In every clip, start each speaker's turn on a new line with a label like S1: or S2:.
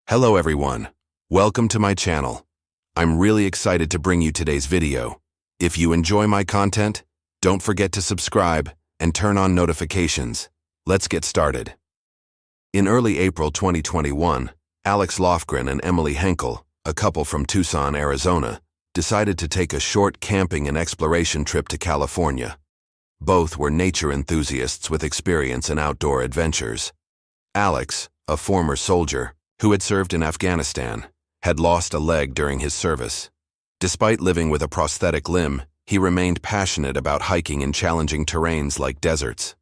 S1: Hello everyone, welcome to my channel. I'm really excited to bring you today's video. If you enjoy my content, don't forget to subscribe and turn on notifications. Let's get started. In early April 2021, Alex Lofgren and Emily Henkel, a couple from Tucson, Arizona, decided to take a short camping and exploration trip to California. Both were nature enthusiasts with experience in outdoor adventures. Alex, a former soldier, who had served in Afghanistan, had lost a leg during his service. Despite living with a prosthetic limb, he remained passionate about hiking in challenging terrains like deserts.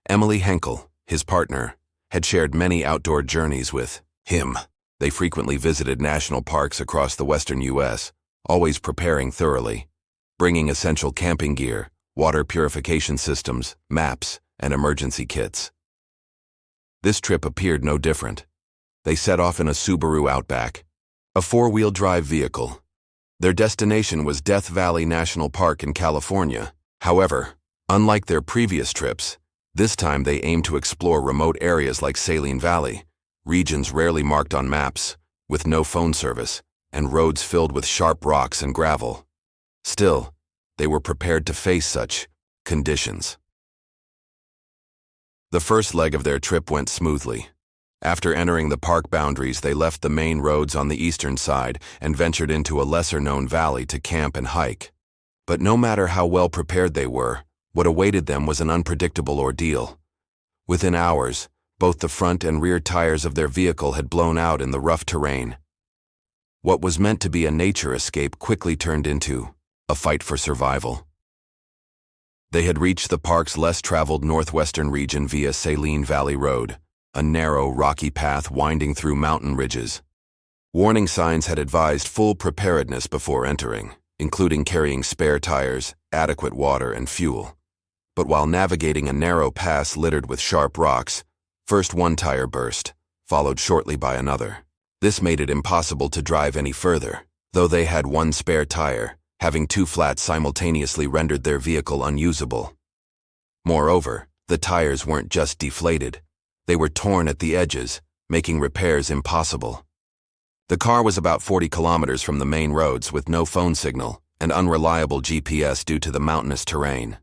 S1: Emily Henkel, his partner, had shared many outdoor journeys with him. They frequently visited national parks across the western U.S., always preparing thoroughly, bringing essential camping gear, water purification systems, maps, and emergency kits. This trip appeared no different. They set off in a Subaru Outback, a four-wheel drive vehicle. Their destination was Death Valley National Park in California. However, unlike their previous trips, this time they aimed to explore remote areas like Saline Valley, regions rarely marked on maps, with no phone service, and roads filled with sharp rocks and gravel. Still, they were prepared to face such conditions. The first leg of their trip went smoothly. After entering the park boundaries, they left the main roads on the eastern side and ventured into a lesser-known valley to camp and hike. But no matter how well prepared they were, what awaited them was an unpredictable ordeal. Within hours, both the front and rear tires of their vehicle had blown out in the rough terrain. What was meant to be a nature escape quickly turned into a fight for survival. They had reached the park's less-traveled northwestern region via Saline Valley Road, a narrow, rocky path winding through mountain ridges. Warning signs had advised full preparedness before entering, including carrying spare tires, adequate water, and fuel. But while navigating a narrow pass littered with sharp rocks, first one tire burst, followed shortly by another. This made it impossible to drive any further. Though they had one spare tire, having two flats simultaneously rendered their vehicle unusable. Moreover, the tires weren't just deflated. They were torn at the edges, making repairs impossible. The car was about 40 kilometers from the main roads with no phone signal and unreliable GPS due to the mountainous terrain.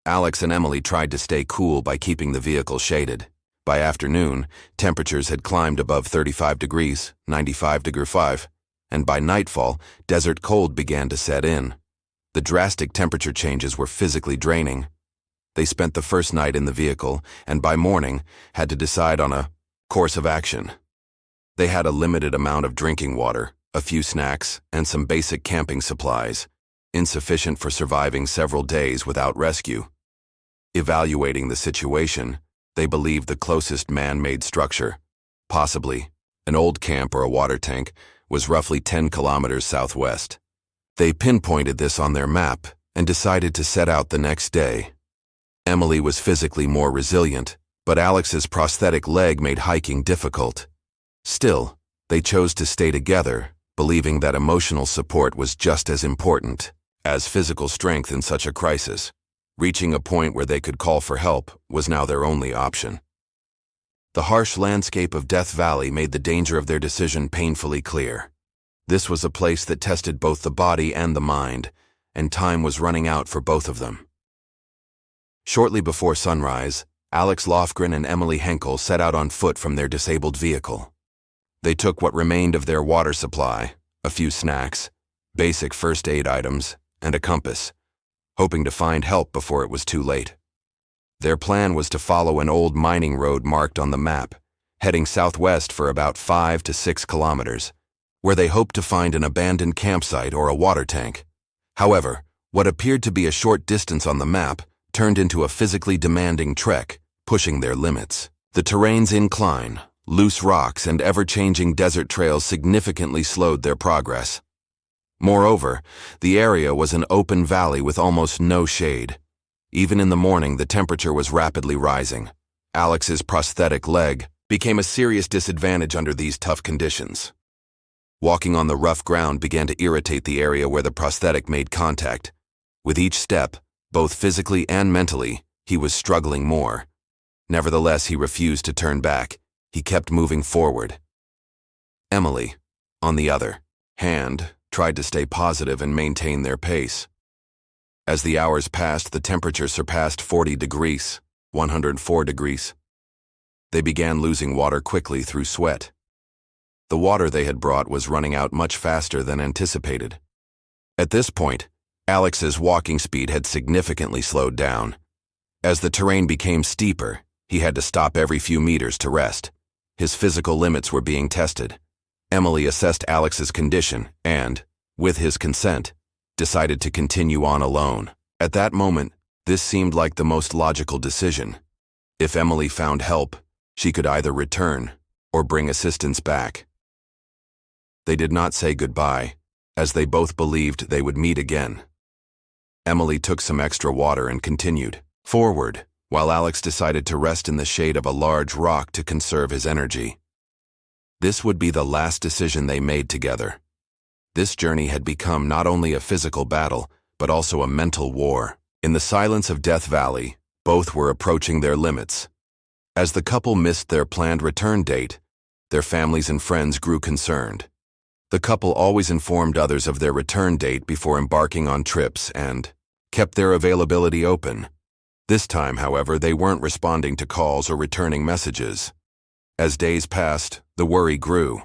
S1: Alex and Emily tried to stay cool by keeping the vehicle shaded. By afternoon, temperatures had climbed above 35 degrees, 95°F, and by nightfall, desert cold began to set in. The drastic temperature changes were physically draining. They spent the first night in the vehicle, and by morning, had to decide on a course of action. They had a limited amount of drinking water, a few snacks, and some basic camping supplies, insufficient for surviving several days without rescue. Evaluating the situation, they believed the closest man-made structure, possibly an old camp or a water tank, was roughly 10 kilometers southwest. They pinpointed this on their map and decided to set out the next day. Emily was physically more resilient, but Alex's prosthetic leg made hiking difficult. Still, they chose to stay together, believing that emotional support was just as important as physical strength in such a crisis. Reaching a point where they could call for help was now their only option. The harsh landscape of Death Valley made the danger of their decision painfully clear. This was a place that tested both the body and the mind, and time was running out for both of them. Shortly before sunrise, Alex Lofgren and Emily Henkel set out on foot from their disabled vehicle. They took what remained of their water supply, a few snacks, basic first aid items, and a compass, hoping to find help before it was too late. Their plan was to follow an old mining road marked on the map, heading southwest for about 5 to 6 kilometers, where they hoped to find an abandoned campsite or a water tank. However, what appeared to be a short distance on the map turned into a physically demanding trek, pushing their limits. The terrain's incline, loose rocks, and ever-changing desert trails significantly slowed their progress. Moreover, the area was an open valley with almost no shade. Even in the morning, the temperature was rapidly rising. Alex's prosthetic leg became a serious disadvantage under these tough conditions. Walking on the rough ground began to irritate the area where the prosthetic made contact. With each step, both physically and mentally, he was struggling more. Nevertheless, he refused to turn back. He kept moving forward. Emily, on the other hand, tried to stay positive and maintain their pace. As the hours passed, the temperature surpassed 40 degrees, 104 degrees. They began losing water quickly through sweat. The water they had brought was running out much faster than anticipated. At this point, Alex's walking speed had significantly slowed down. As the terrain became steeper, he had to stop every few meters to rest. His physical limits were being tested. Emily assessed Alex's condition and, with his consent, decided to continue on alone. At that moment, this seemed like the most logical decision. If Emily found help, she could either return or bring assistance back. They did not say goodbye, as they both believed they would meet again. Emily took some extra water and continued forward, while Alex decided to rest in the shade of a large rock to conserve his energy. This would be the last decision they made together. This journey had become not only a physical battle, but also a mental war. In the silence of Death Valley, both were approaching their limits. As the couple missed their planned return date, their families and friends grew concerned. The couple always informed others of their return date before embarking on trips and kept their availability open. This time, however, they weren't responding to calls or returning messages. As days passed, the worry grew.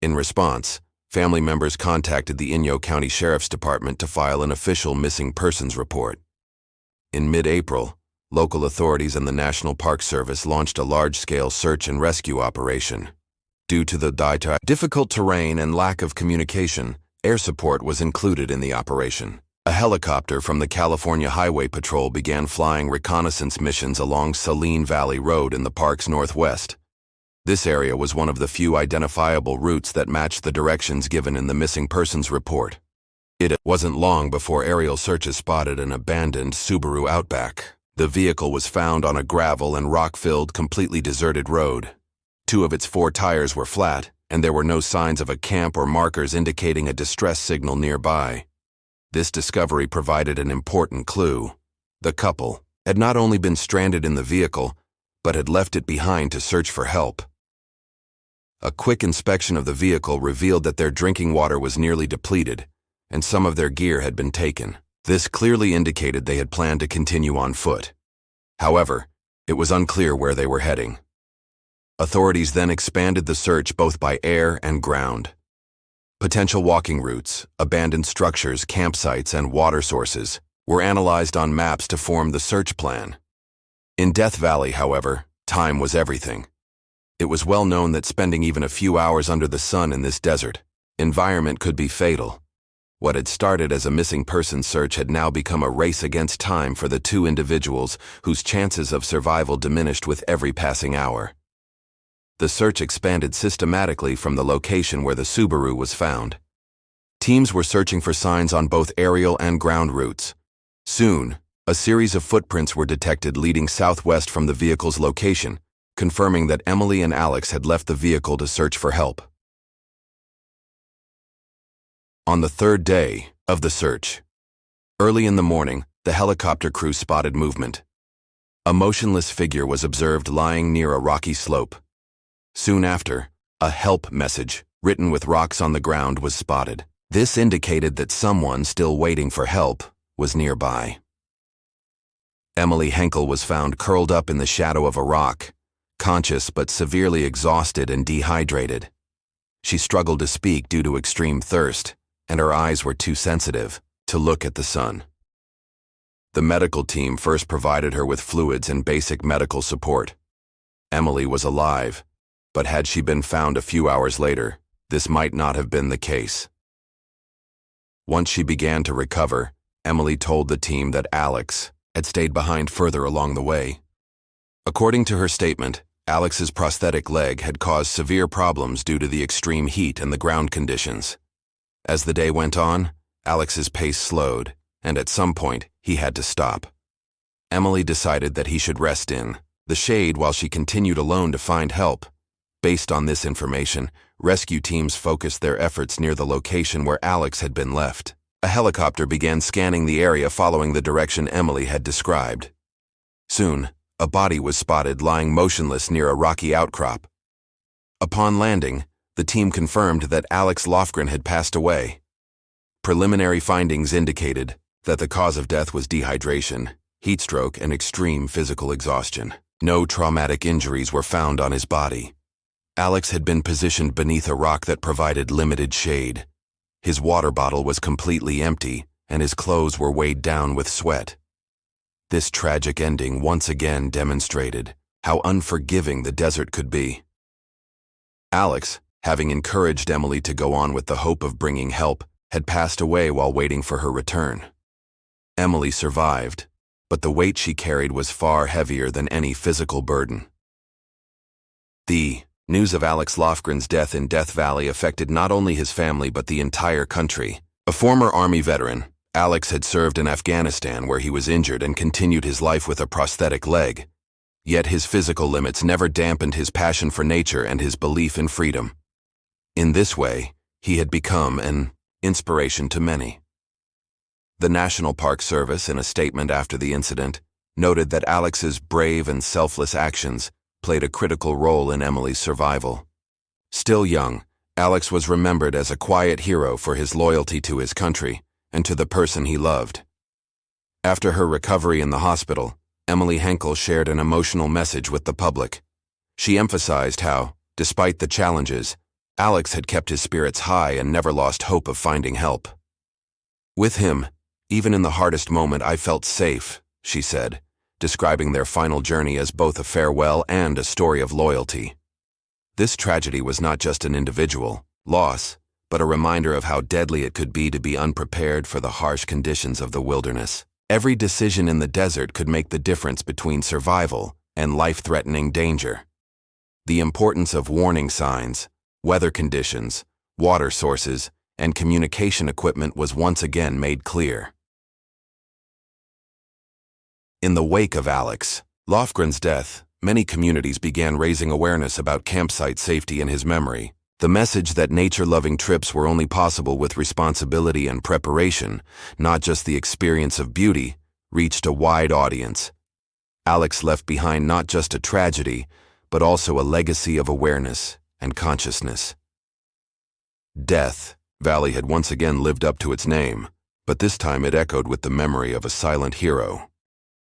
S1: In response, family members contacted the Inyo County Sheriff's Department to file an official missing persons report. In mid-April, local authorities and the National Park Service launched a large-scale search and rescue operation. Due to the difficult terrain and lack of communication, air support was included in the operation. A helicopter from the California Highway Patrol began flying reconnaissance missions along Saline Valley Road in the park's northwest. This area was one of the few identifiable routes that matched the directions given in the missing persons report. It wasn't long before aerial searches spotted an abandoned Subaru Outback. The vehicle was found on a gravel and rock-filled, completely deserted road. 2 of its 4 tires were flat, and there were no signs of a camp or markers indicating a distress signal nearby. This discovery provided an important clue. The couple had not only been stranded in the vehicle, but had left it behind to search for help. A quick inspection of the vehicle revealed that their drinking water was nearly depleted, and some of their gear had been taken. This clearly indicated they had planned to continue on foot. However, it was unclear where they were heading. Authorities then expanded the search both by air and ground. Potential walking routes, abandoned structures, campsites, and water sources were analyzed on maps to form the search plan. In Death Valley, however, time was everything. It was well known that spending even a few hours under the sun in this desert environment could be fatal. What had started as a missing person search had now become a race against time for the 2 individuals whose chances of survival diminished with every passing hour. The search expanded systematically from the location where the Subaru was found. Teams were searching for signs on both aerial and ground routes. Soon, a series of footprints were detected leading southwest from the vehicle's location, confirming that Emily and Alex had left the vehicle to search for help. On the 3rd day of the search, early in the morning, the helicopter crew spotted movement. A motionless figure was observed lying near a rocky slope. Soon after, a help message, written with rocks on the ground, was spotted. This indicated that someone still waiting for help was nearby. Emily Henkel was found curled up in the shadow of a rock, conscious but severely exhausted and dehydrated. She struggled to speak due to extreme thirst, and her eyes were too sensitive to look at the sun. The medical team first provided her with fluids and basic medical support. Emily was alive, but had she been found a few hours later, this might not have been the case. Once she began to recover, Emily told the team that Alex had stayed behind further along the way. According to her statement, Alex's prosthetic leg had caused severe problems due to the extreme heat and the ground conditions. As the day went on, Alex's pace slowed, and at some point, he had to stop. Emily decided that he should rest in the shade while she continued alone to find help. Based on this information, rescue teams focused their efforts near the location where Alex had been left. A helicopter began scanning the area following the direction Emily had described. Soon, a body was spotted lying motionless near a rocky outcrop. Upon landing, the team confirmed that Alex Lofgren had passed away. Preliminary findings indicated that the cause of death was dehydration, heat stroke, and extreme physical exhaustion. No traumatic injuries were found on his body. Alex had been positioned beneath a rock that provided limited shade. His water bottle was completely empty, and his clothes were weighed down with sweat. This tragic ending once again demonstrated how unforgiving the desert could be. Alex, having encouraged Emily to go on with the hope of bringing help, had passed away while waiting for her return. Emily survived, but the weight she carried was far heavier than any physical burden. The news of Alex Lofgren's death in Death Valley affected not only his family but the entire country. A former Army veteran, Alex had served in Afghanistan where he was injured and continued his life with a prosthetic leg. Yet his physical limits never dampened his passion for nature and his belief in freedom. In this way, he had become an inspiration to many. The National Park Service, in a statement after the incident, noted that Alex's brave and selfless actions played a critical role in Emily's survival. Still young, Alex was remembered as a quiet hero for his loyalty to his country and to the person he loved. After her recovery in the hospital, Emily Henkel shared an emotional message with the public. She emphasized how, despite the challenges, Alex had kept his spirits high and never lost hope of finding help. "With him, even in the hardest moment, I felt safe," she said, describing their final journey as both a farewell and a story of loyalty. This tragedy was not just an individual loss, but a reminder of how deadly it could be to be unprepared for the harsh conditions of the wilderness. Every decision in the desert could make the difference between survival and life-threatening danger. The importance of warning signs, weather conditions, water sources, and communication equipment was once again made clear. In the wake of Alex Lofgren's death, many communities began raising awareness about campsite safety in his memory. The message that nature-loving trips were only possible with responsibility and preparation, not just the experience of beauty, reached a wide audience. Alex left behind not just a tragedy, but also a legacy of awareness and consciousness. Death Valley had once again lived up to its name, but this time it echoed with the memory of a silent hero.